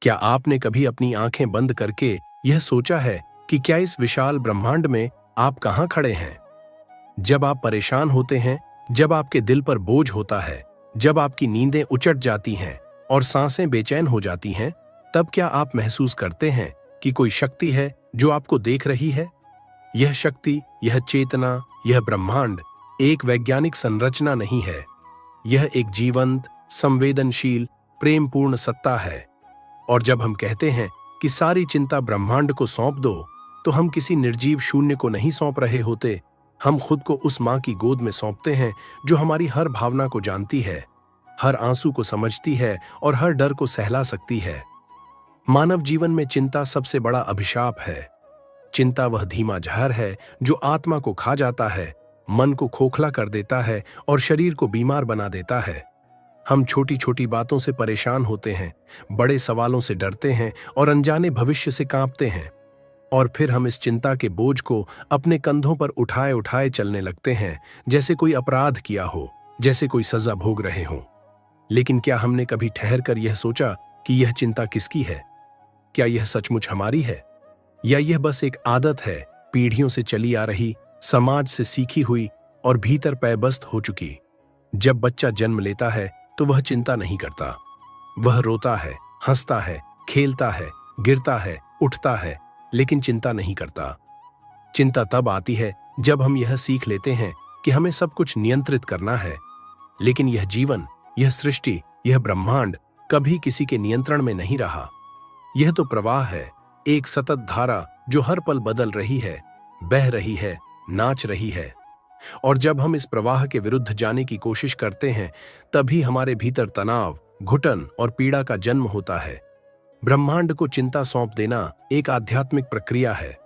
क्या आपने कभी अपनी आंखें बंद करके यह सोचा है कि क्या इस विशाल ब्रह्मांड में आप कहाँ खड़े हैं? जब आप परेशान होते हैं, जब आपके दिल पर बोझ होता है, जब आपकी नींदें उचट जाती हैं और सांसें बेचैन हो जाती हैं, तब क्या आप महसूस करते हैं कि कोई शक्ति है जो आपको देख रही है? यह शक्ति, यह चेतना, यह ब्रह्मांड एक वैज्ञानिक संरचना नहीं है। यह एक जीवंत, संवेदनशील, प्रेमपूर्ण सत्ता है। और जब हम कहते हैं कि सारी चिंता ब्रह्मांड को सौंप दो, तो हम किसी निर्जीव शून्य को नहीं सौंप रहे होते। हम खुद को उस माँ की गोद में सौंपते हैं जो हमारी हर भावना को जानती है, हर आंसू को समझती है और हर डर को सहला सकती है। मानव जीवन में चिंता सबसे बड़ा अभिशाप है। चिंता वह धीमा जहर है जो आत्मा को खा जाता है, मन को खोखला कर देता है और शरीर को बीमार बना देता है। हम छोटी छोटी बातों से परेशान होते हैं, बड़े सवालों से डरते हैं और अनजाने भविष्य से कांपते हैं। और फिर हम इस चिंता के बोझ को अपने कंधों पर उठाए उठाए चलने लगते हैं, जैसे कोई अपराध किया हो, जैसे कोई सजा भोग रहे हों। लेकिन क्या हमने कभी ठहर कर यह सोचा कि यह चिंता किसकी है? क्या यह सचमुच हमारी है, या यह बस एक आदत है, पीढ़ियों से चली आ रही, समाज से सीखी हुई और भीतर पैबस्त हो चुकी? जब बच्चा जन्म लेता है तो वह चिंता नहीं करता। वह रोता है, हंसता है, खेलता है, गिरता है, उठता है, लेकिन चिंता नहीं करता। चिंता तब आती है जब हम यह सीख लेते हैं कि हमें सब कुछ नियंत्रित करना है। लेकिन यह जीवन, यह सृष्टि, यह ब्रह्मांड कभी किसी के नियंत्रण में नहीं रहा। यह तो प्रवाह है, एक सतत धारा जो हर पल बदल रही है, बह रही है, नाच रही है। और जब हम इस प्रवाह के विरुद्ध जाने की कोशिश करते हैं, तभी हमारे भीतर तनाव, घुटन और पीड़ा का जन्म होता है। ब्रह्मांड को चिंता सौंप देना एक आध्यात्मिक प्रक्रिया है।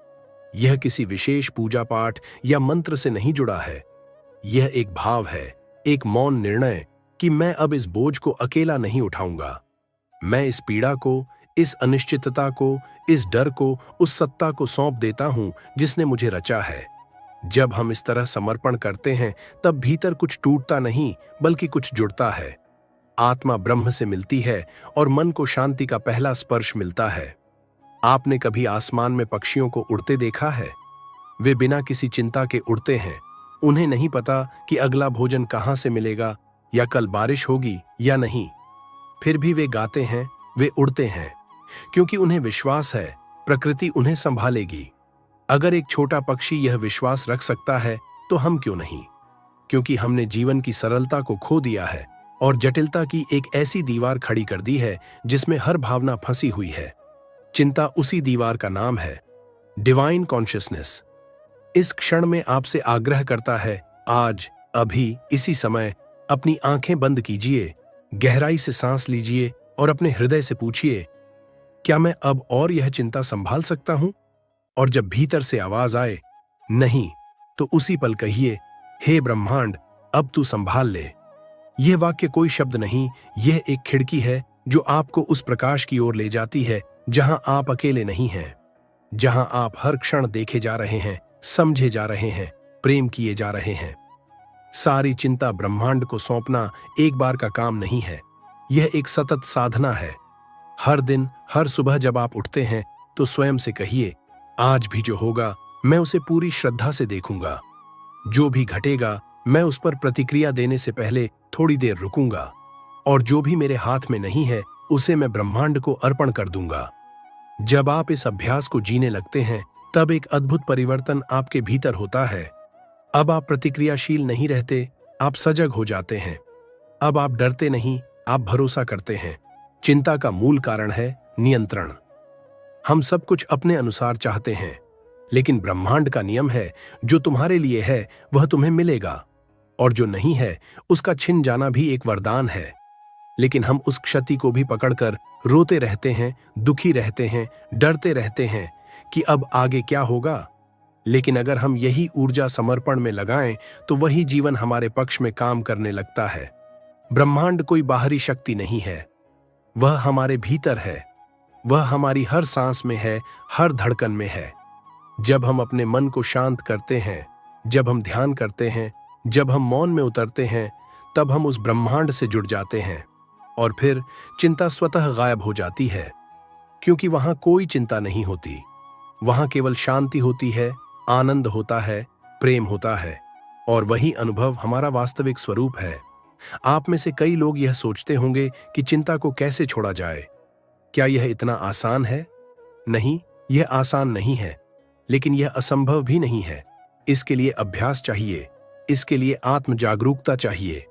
यह किसी विशेष पूजा पाठ या मंत्र से नहीं जुड़ा है। यह एक भाव है, एक मौन निर्णय कि मैं अब इस बोझ को अकेला नहीं उठाऊंगा। मैं इस पीड़ा को, इस अनिश्चितता को, इस डर को उस सत्ता को सौंप देता हूं जिसने मुझे रचा है। जब हम इस तरह समर्पण करते हैं, तब भीतर कुछ टूटता नहीं, बल्कि कुछ जुड़ता है। आत्मा ब्रह्म से मिलती है और मन को शांति का पहला स्पर्श मिलता है। आपने कभी आसमान में पक्षियों को उड़ते देखा है? वे बिना किसी चिंता के उड़ते हैं। उन्हें नहीं पता कि अगला भोजन कहां से मिलेगा या कल बारिश होगी या नहीं। फिर भी वे गाते हैं, वे उड़ते हैं, क्योंकि उन्हें विश्वास है प्रकृति उन्हें संभालेगी। अगर एक छोटा पक्षी यह विश्वास रख सकता है, तो हम क्यों नहीं? क्योंकि हमने जीवन की सरलता को खो दिया है और जटिलता की एक ऐसी दीवार खड़ी कर दी है जिसमें हर भावना फंसी हुई है। चिंता उसी दीवार का नाम है, डिवाइन कॉन्शियसनेस। इस क्षण में आपसे आग्रह करता है, आज, अभी, इसी समय अपनी आंखें बंद कीजिए, गहराई से सांस लीजिए और अपने हृदय से पूछिए, क्या मैं अब और यह चिंता संभाल सकता हूं? और जब भीतर से आवाज आए, नहीं, तो उसी पल कहिए, हे ब्रह्मांड, अब तू संभाल ले। यह वाक्य कोई शब्द नहीं, यह एक खिड़की है जो आपको उस प्रकाश की ओर ले जाती है जहां आप अकेले नहीं हैं, जहां आप हर क्षण देखे जा रहे हैं, समझे जा रहे हैं, प्रेम किए जा रहे हैं। सारी चिंता ब्रह्मांड को सौंपना एक बार का काम नहीं है, यह एक सतत साधना है। हर दिन, हर सुबह जब आप उठते हैं, तो स्वयं से कहिए, आज भी जो होगा मैं उसे पूरी श्रद्धा से देखूंगा। जो भी घटेगा मैं उस पर प्रतिक्रिया देने से पहले थोड़ी देर रुकूंगा, और जो भी मेरे हाथ में नहीं है उसे मैं ब्रह्मांड को अर्पण कर दूंगा। जब आप इस अभ्यास को जीने लगते हैं, तब एक अद्भुत परिवर्तन आपके भीतर होता है। अब आप प्रतिक्रियाशील नहीं रहते, आप सजग हो जाते हैं। अब आप डरते नहीं, आप भरोसा करते हैं। चिंता का मूल कारण है नियंत्रण। हम सब कुछ अपने अनुसार चाहते हैं, लेकिन ब्रह्मांड का नियम है, जो तुम्हारे लिए है वह तुम्हें मिलेगा, और जो नहीं है उसका छिन जाना भी एक वरदान है। लेकिन हम उस क्षति को भी पकड़कर रोते रहते हैं, दुखी रहते हैं, डरते रहते हैं कि अब आगे क्या होगा। लेकिन अगर हम यही ऊर्जा समर्पण में लगाएं, तो वही जीवन हमारे पक्ष में काम करने लगता है। ब्रह्मांड कोई बाहरी शक्ति नहीं है, वह हमारे भीतर है। वह हमारी हर सांस में है, हर धड़कन में है। जब हम अपने मन को शांत करते हैं, जब हम ध्यान करते हैं, जब हम मौन में उतरते हैं, तब हम उस ब्रह्मांड से जुड़ जाते हैं, और फिर चिंता स्वतः गायब हो जाती है। क्योंकि वहां कोई चिंता नहीं होती। वहां केवल शांति होती है, आनंद होता है, प्रेम होता है, और वही अनुभव हमारा वास्तविक स्वरूप है। आप में से कई लोग यह सोचते होंगे कि चिंता को कैसे छोड़ा जाए। क्या यह इतना आसान है? नहीं, यह आसान नहीं है, लेकिन यह असंभव भी नहीं है। इसके लिए अभ्यास चाहिए, इसके लिए आत्म जागरूकता चाहिए।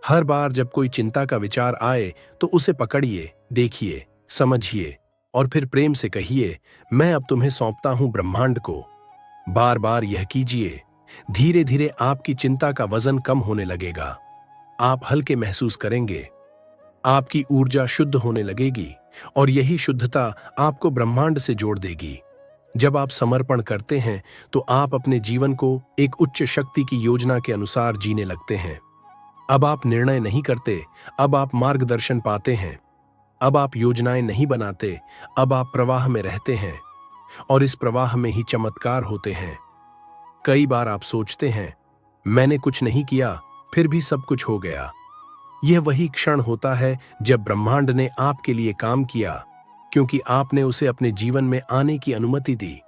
हर बार जब कोई चिंता का विचार आए तो उसे पकड़िए, देखिए, समझिए और फिर प्रेम से कहिए, मैं अब तुम्हें सौंपता हूं ब्रह्मांड को। बार बार यह कीजिए। धीरे धीरे आपकी चिंता का वजन कम होने लगेगा। आप हल्के महसूस करेंगे, आपकी ऊर्जा शुद्ध होने लगेगी और यही शुद्धता आपको ब्रह्मांड से जोड़ देगी। जब आप समर्पण करते हैं तो आप अपने जीवन को एक उच्च शक्ति की योजना के अनुसार जीने लगते हैं। अब आप निर्णय नहीं करते, अब आप मार्गदर्शन पाते हैं। अब आप योजनाएं नहीं बनाते, अब आप प्रवाह में रहते हैं, और इस प्रवाह में ही चमत्कार होते हैं। कई बार आप सोचते हैं, मैंने कुछ नहीं किया, फिर भी सब कुछ हो गया। यह वही क्षण होता है जब ब्रह्मांड ने आपके लिए काम किया, क्योंकि आपने उसे अपने जीवन में आने की अनुमति दी।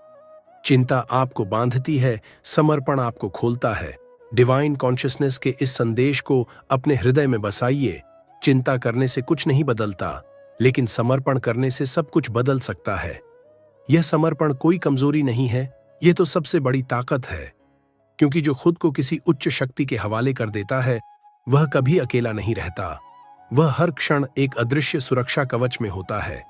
चिंता आपको बांधती है, समर्पण आपको खोलता है। डिवाइन कॉन्शियसनेस के इस संदेश को अपने हृदय में बसाइए। चिंता करने से कुछ नहीं बदलता, लेकिन समर्पण करने से सब कुछ बदल सकता है। यह समर्पण कोई कमजोरी नहीं है, यह तो सबसे बड़ी ताकत है, क्योंकि जो खुद को किसी उच्च शक्ति के हवाले कर देता है वह कभी अकेला नहीं रहता। वह हर क्षण एक अदृश्य सुरक्षा कवच में होता है,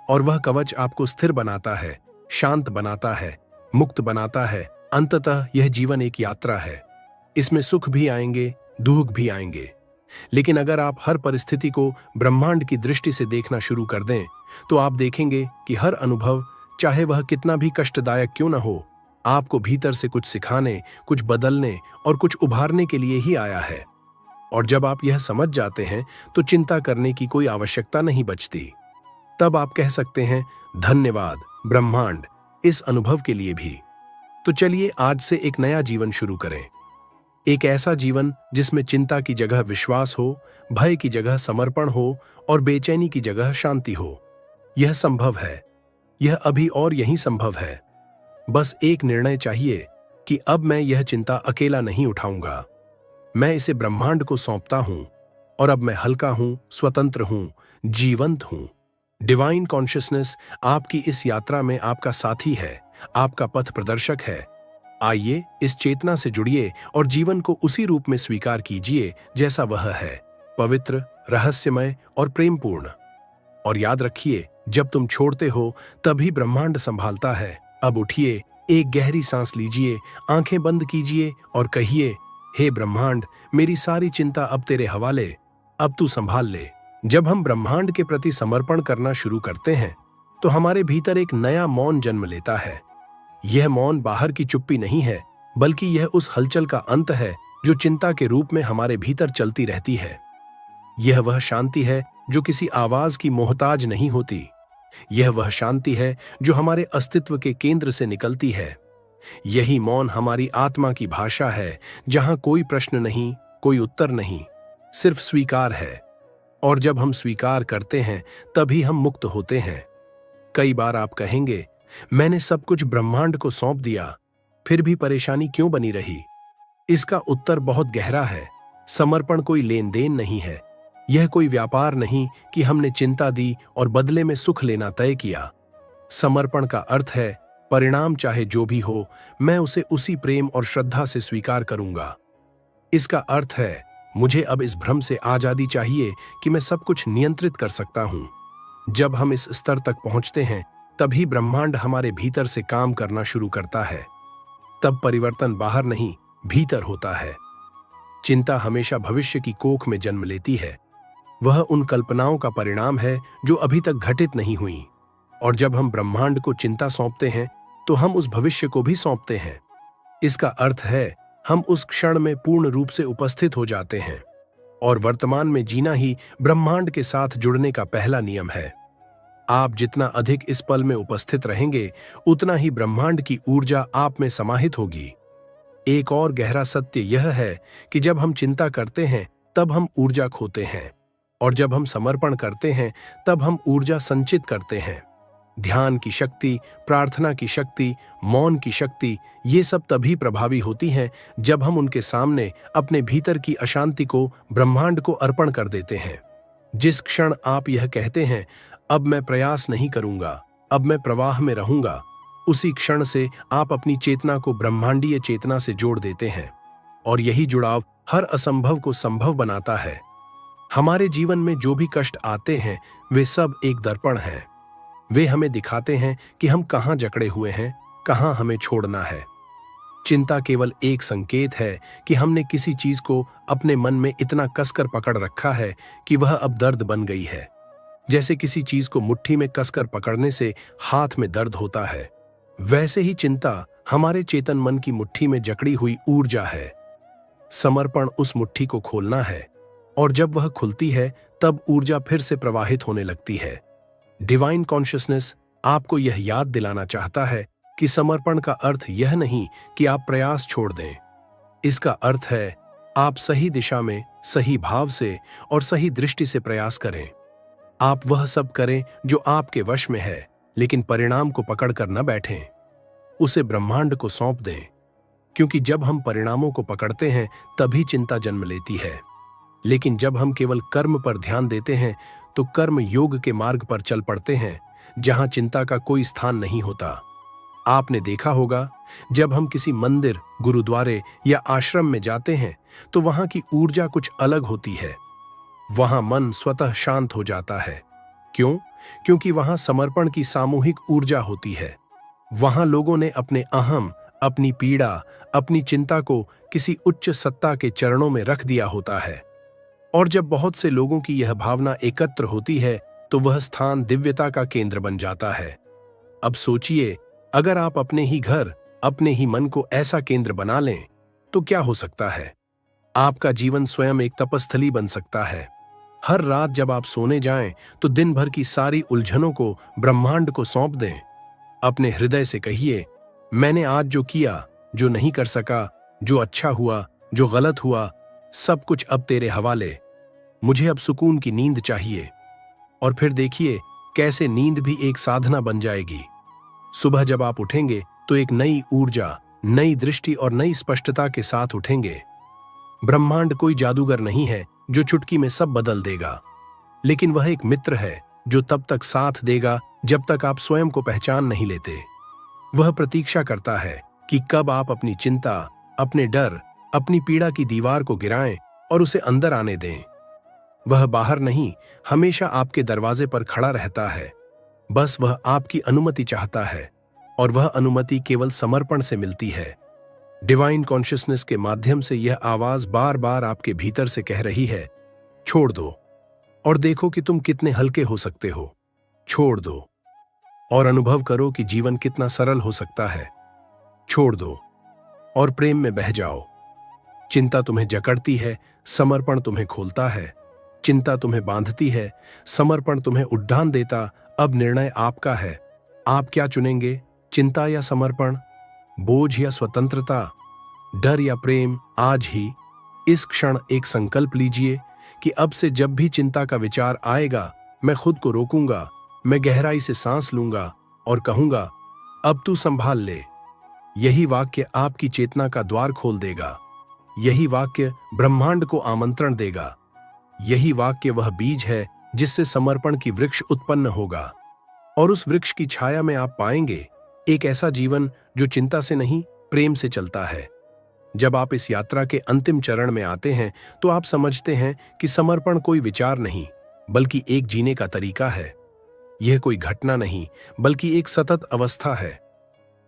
और वह कवच आपको स्थिर बनाता है, शांत बनाता है, मुक्त बनाता है। अंततः यह जीवन एक यात्रा है। इसमें सुख भी आएंगे, दुख भी आएंगे, लेकिन अगर आप हर परिस्थिति को ब्रह्मांड की दृष्टि से देखना शुरू कर दें तो आप देखेंगे कि हर अनुभव, चाहे वह कितना भी कष्टदायक क्यों न हो, आपको भीतर से कुछ सिखाने, कुछ बदलने और कुछ उभारने के लिए ही आया है। और जब आप यह समझ जाते हैं तो चिंता करने की कोई आवश्यकता नहीं बचती। तब आप कह सकते हैं, धन्यवाद ब्रह्मांड, इस अनुभव के लिए भी। तो चलिए आज से एक नया जीवन शुरू करें। एक ऐसा जीवन जिसमें चिंता की जगह विश्वास हो, भय की जगह समर्पण हो और बेचैनी की जगह शांति हो। यह संभव है, यह अभी और यहीं संभव है। बस एक निर्णय चाहिए कि अब मैं यह चिंता अकेला नहीं उठाऊंगा। मैं इसे ब्रह्मांड को सौंपता हूं, और अब मैं हल्का हूं, स्वतंत्र हूं, जीवंत हूं। डिवाइन कॉन्शियसनेस आपकी इस यात्रा में आपका साथी है, आपका पथ प्रदर्शक है। आइए इस चेतना से जुड़िए और जीवन को उसी रूप में स्वीकार कीजिए जैसा वह है, पवित्र, रहस्यमय और प्रेमपूर्ण। और याद रखिए, जब तुम छोड़ते हो तभी ब्रह्मांड संभालता है। अब उठिए, एक गहरी सांस लीजिए, आंखें बंद कीजिए और कहिए, हे ब्रह्मांड, मेरी सारी चिंता अब तेरे हवाले, अब तू संभाल ले। जब हम ब्रह्मांड के प्रति समर्पण करना शुरू करते हैं तो हमारे भीतर एक नया मौन जन्म लेता है। यह मौन बाहर की चुप्पी नहीं है, बल्कि यह उस हलचल का अंत है जो चिंता के रूप में हमारे भीतर चलती रहती है। यह वह शांति है जो किसी आवाज की मोहताज नहीं होती। यह वह शांति है जो हमारे अस्तित्व के केंद्र से निकलती है। यही मौन हमारी आत्मा की भाषा है, जहां कोई प्रश्न नहीं, कोई उत्तर नहीं, सिर्फ स्वीकार है। और जब हम स्वीकार करते हैं तभी हम मुक्त होते हैं। कई बार आप कहेंगे, मैंने सब कुछ ब्रह्मांड को सौंप दिया, फिर भी परेशानी क्यों बनी रही? इसका उत्तर बहुत गहरा है। समर्पण कोई लेन देन नहीं है। यह कोई व्यापार नहीं कि हमने चिंता दी और बदले में सुख लेना तय किया। समर्पण का अर्थ है, परिणाम चाहे जो भी हो, मैं उसे उसी प्रेम और श्रद्धा से स्वीकार करूंगा। इसका अर्थ है, मुझे अब इस भ्रम से आजादी चाहिए कि मैं सब कुछ नियंत्रित कर सकता हूं। जब हम इस स्तर तक पहुंचते हैं तभी ब्रह्मांड हमारे भीतर से काम करना शुरू करता है। तब परिवर्तन बाहर नहीं, भीतर होता है। चिंता हमेशा भविष्य की कोख में जन्म लेती है। वह उन कल्पनाओं का परिणाम है जो अभी तक घटित नहीं हुई। और जब हम ब्रह्मांड को चिंता सौंपते हैं तो हम उस भविष्य को भी सौंपते हैं। इसका अर्थ है, हम उस क्षण में पूर्ण रूप से उपस्थित हो जाते हैं। और वर्तमान में जीना ही ब्रह्मांड के साथ जुड़ने का पहला नियम है। आप जितना अधिक इस पल में उपस्थित रहेंगे, उतना ही ब्रह्मांड की ऊर्जा आप में समाहित होगी। एक और गहरा सत्य यह है कि जब हम चिंता करते हैं तब हम ऊर्जा खोते हैं, और जब हम समर्पण करते हैं तब हम ऊर्जा संचित करते हैं। ध्यान की शक्ति, प्रार्थना की शक्ति, मौन की शक्ति, ये सब तभी प्रभावी होती हैं जब हम उनके सामने अपने भीतर की अशांति को ब्रह्मांड को अर्पण कर देते हैं। जिस क्षण आप यह कहते हैं, अब मैं प्रयास नहीं करूंगा, अब मैं प्रवाह में रहूंगा, उसी क्षण से आप अपनी चेतना को ब्रह्मांडीय चेतना से जोड़ देते हैं। और यही जुड़ाव हर असंभव को संभव बनाता है। हमारे जीवन में जो भी कष्ट आते हैं, वे सब एक दर्पण हैं। वे हमें दिखाते हैं कि हम कहाँ जकड़े हुए हैं, कहाँ हमें छोड़ना है। चिंता केवल एक संकेत है कि हमने किसी चीज को अपने मन में इतना कसकर पकड़ रखा है कि वह अब दर्द बन गई है। जैसे किसी चीज को मुट्ठी में कसकर पकड़ने से हाथ में दर्द होता है, वैसे ही चिंता हमारे चेतन मन की मुट्ठी में जकड़ी हुई ऊर्जा है। समर्पण उस मुट्ठी को खोलना है, और जब वह खुलती है तब ऊर्जा फिर से प्रवाहित होने लगती है। डिवाइन कॉन्शियसनेस आपको यह याद दिलाना चाहता है कि समर्पण का अर्थ यह नहीं कि आप प्रयास छोड़ दें। इसका अर्थ है आप सही दिशा में, सही भाव से और सही दृष्टि से प्रयास करें। आप वह सब करें जो आपके वश में है, लेकिन परिणाम को पकड़कर न बैठें। उसे ब्रह्मांड को सौंप दें, क्योंकि जब हम परिणामों को पकड़ते हैं तभी चिंता जन्म लेती है। लेकिन जब हम केवल कर्म पर ध्यान देते हैं तो कर्म योग के मार्ग पर चल पड़ते हैं, जहां चिंता का कोई स्थान नहीं होता। आपने देखा होगा, जब हम किसी मंदिर, गुरुद्वारे या आश्रम में जाते हैं तो वहां की ऊर्जा कुछ अलग होती है। वहां मन स्वतः शांत हो जाता है। क्यों? क्योंकि वहां समर्पण की सामूहिक ऊर्जा होती है। वहां लोगों ने अपने अहम, अपनी पीड़ा, अपनी चिंता को किसी उच्च सत्ता के चरणों में रख दिया होता है। और जब बहुत से लोगों की यह भावना एकत्र होती है तो वह स्थान दिव्यता का केंद्र बन जाता है। अब सोचिए, अगर आप अपने ही घर, अपने ही मन को ऐसा केंद्र बना लें तो क्या हो सकता है? आपका जीवन स्वयं एक तपस्थली बन सकता है। हर रात जब आप सोने जाएं तो दिन भर की सारी उलझनों को ब्रह्मांड को सौंप दें। अपने हृदय से कहिए, मैंने आज जो किया, जो नहीं कर सका, जो अच्छा हुआ, जो गलत हुआ, सब कुछ अब तेरे हवाले। मुझे अब सुकून की नींद चाहिए। और फिर देखिए कैसे नींद भी एक साधना बन जाएगी। सुबह जब आप उठेंगे तो एक नई ऊर्जा, नई दृष्टि और नई स्पष्टता के साथ उठेंगे। ब्रह्मांड कोई जादूगर नहीं है जो चुटकी में सब बदल देगा, लेकिन वह एक मित्र है जो तब तक साथ देगा जब तक आप स्वयं को पहचान नहीं लेते। वह प्रतीक्षा करता है कि कब आप अपनी चिंता, अपने डर, अपनी पीड़ा की दीवार को गिराएं और उसे अंदर आने दें। वह बाहर नहीं, हमेशा आपके दरवाजे पर खड़ा रहता है। बस वह आपकी अनुमति चाहता है, और वह अनुमति केवल समर्पण से मिलती है। डिवाइन कॉन्शियसनेस के माध्यम से यह आवाज बार बार आपके भीतर से कह रही है, छोड़ दो और देखो कि तुम कितने हल्के हो सकते हो। छोड़ दो और अनुभव करो कि जीवन कितना सरल हो सकता है। छोड़ दो और प्रेम में बह जाओ। चिंता तुम्हें जकड़ती है, समर्पण तुम्हें खोलता है। चिंता तुम्हें बांधती है, समर्पण तुम्हें उड्डान देता। अब निर्णय आपका है। आप क्या चुनेंगे? चिंता या समर्पण? बोझ या स्वतंत्रता? डर या प्रेम? आज ही, इस क्षण एक संकल्प लीजिए कि अब से जब भी चिंता का विचार आएगा, मैं खुद को रोकूंगा, मैं गहराई से सांस लूंगा और कहूंगा, अब तू संभाल ले। यही वाक्य आपकी चेतना का द्वार खोल देगा। यही वाक्य ब्रह्मांड को आमंत्रण देगा। यही वाक्य वह बीज है जिससे समर्पण की वृक्ष उत्पन्न होगा, और उस वृक्ष की छाया में आप पाएंगे एक ऐसा जीवन जो चिंता से नहीं, प्रेम से चलता है। जब आप इस यात्रा के अंतिम चरण में आते हैं तो आप समझते हैं कि समर्पण कोई विचार नहीं, बल्कि एक जीने का तरीका है। यह कोई घटना नहीं, बल्कि एक सतत अवस्था है।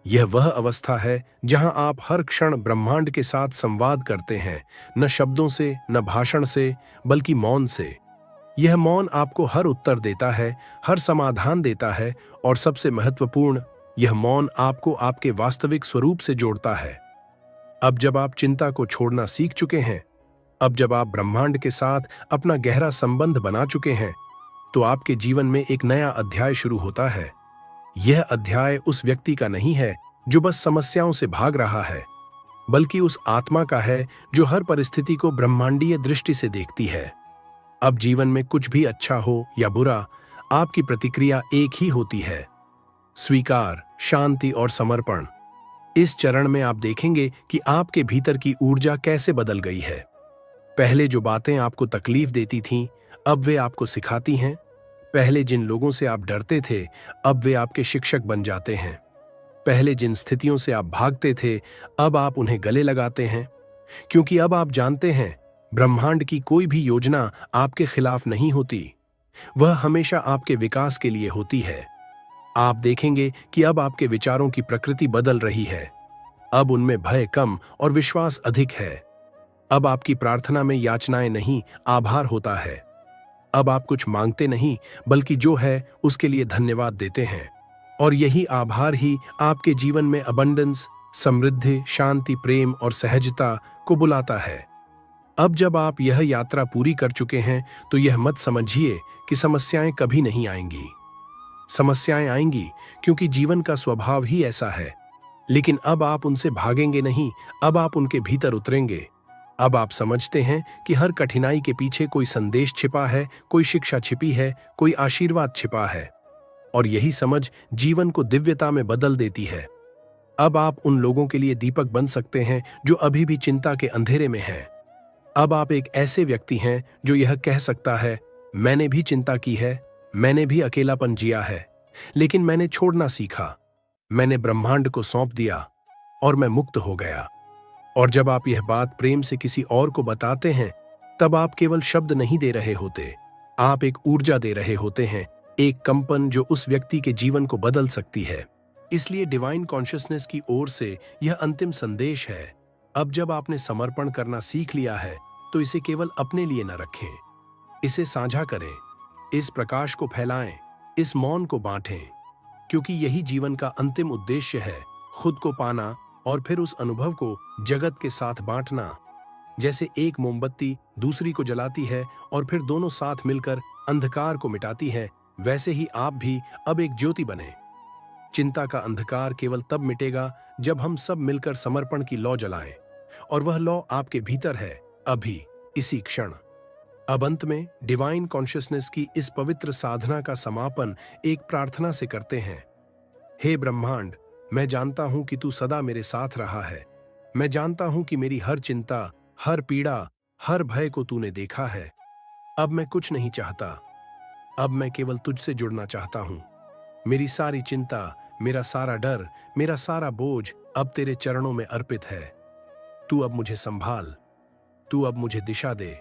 यह वह अवस्था है जहां आप हर क्षण ब्रह्मांड के साथ संवाद करते हैं, न शब्दों से, न भाषण से, बल्कि मौन से। यह मौन आपको हर उत्तर देता है, हर समाधान देता है, और सबसे महत्वपूर्ण, यह मौन आपको आपके वास्तविक स्वरूप से जोड़ता है। अब जब आप चिंता को छोड़ना सीख चुके हैं, अब जब आप ब्रह्मांड के साथ अपना गहरा संबंध बना चुके हैं, तो आपके जीवन में एक नया अध्याय शुरू होता है। यह अध्याय उस व्यक्ति का नहीं है जो बस समस्याओं से भाग रहा है, बल्कि उस आत्मा का है जो हर परिस्थिति को ब्रह्मांडीय दृष्टि से देखती है। अब जीवन में कुछ भी अच्छा हो या बुरा, आपकी प्रतिक्रिया एक ही होती है। स्वीकार, शांति और समर्पण। इस चरण में आप देखेंगे कि आपके भीतर की ऊर्जा कैसे बदल गई है। पहले जो बातें आपको तकलीफ देती थीं, अब वे आपको सिखाती हैं। पहले जिन लोगों से आप डरते थे, अब वे आपके शिक्षक बन जाते हैं। पहले जिन स्थितियों से आप भागते थे, अब आप उन्हें गले लगाते हैं, क्योंकि अब आप जानते हैं, ब्रह्मांड की कोई भी योजना आपके खिलाफ नहीं होती। वह हमेशा आपके विकास के लिए होती है। आप देखेंगे कि अब आपके विचारों की प्रकृति बदल रही है। अब उनमें भय कम और विश्वास अधिक है। अब आपकी प्रार्थना में याचनाएं नहीं, आभार होता है। अब आप कुछ मांगते नहीं, बल्कि जो है उसके लिए धन्यवाद देते हैं। और यही आभार ही आपके जीवन में अबंडेंस, समृद्धि, शांति, प्रेम और सहजता को बुलाता है। अब जब आप यह यात्रा पूरी कर चुके हैं, तो यह मत समझिए कि समस्याएं कभी नहीं आएंगी। समस्याएं आएंगी क्योंकि जीवन का स्वभाव ही ऐसा है। लेकिन अब आप उनसे भागेंगे नहीं, अब आप उनके भीतर उतरेंगे। अब आप समझते हैं कि हर कठिनाई के पीछे कोई संदेश छिपा है, कोई शिक्षा छिपी है, कोई आशीर्वाद छिपा है। और यही समझ जीवन को दिव्यता में बदल देती है। अब आप उन लोगों के लिए दीपक बन सकते हैं जो अभी भी चिंता के अंधेरे में हैं। अब आप एक ऐसे व्यक्ति हैं जो यह कह सकता है, मैंने भी चिंता की है, मैंने भी अकेलापन जिया है, लेकिन मैंने छोड़ना सीखा। मैंने ब्रह्मांड को सौंप दिया और मैं मुक्त हो गया। और जब आप यह बात प्रेम से किसी और को बताते हैं, तब आप केवल शब्द नहीं दे रहे होते, आप एक ऊर्जा दे रहे होते हैं, एक कंपन जो उस व्यक्ति के जीवन को बदल सकती है। इसलिए डिवाइन कॉन्शियसनेस की ओर से यह अंतिम संदेश है। अब जब आपने समर्पण करना सीख लिया है, तो इसे केवल अपने लिए न रखें, इसे साझा करें, इस प्रकाश को फैलाएं, इस मौन को बांटें, क्योंकि यही जीवन का अंतिम उद्देश्य है, खुद को पाना और फिर उस अनुभव को जगत के साथ बांटना। जैसे एक मोमबत्ती दूसरी को जलाती है और फिर दोनों साथ मिलकर अंधकार को मिटाती है, वैसे ही आप भी अब एक ज्योति बने। चिंता का अंधकार केवल तब मिटेगा जब हम सब मिलकर समर्पण की लौ जलाएं, और वह लौ आपके भीतर है, अभी, इसी क्षण। अब अंत में डिवाइन कॉन्शियसनेस की इस पवित्र साधना का समापन एक प्रार्थना से करते हैं। हे ब्रह्मांड, मैं जानता हूं कि तू सदा मेरे साथ रहा है। मैं जानता हूं कि मेरी हर चिंता, हर पीड़ा, हर भय को तूने देखा है। अब मैं कुछ नहीं चाहता, अब मैं केवल तुझसे जुड़ना चाहता हूं। मेरी सारी चिंता, मेरा सारा डर, मेरा सारा बोझ अब तेरे चरणों में अर्पित है। तू अब मुझे संभाल, तू अब मुझे दिशा दे।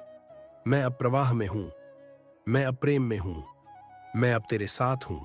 मैं अब प्रवाह में हूं, मैं अब प्रेम में हूं, मैं अब तेरे साथ हूं।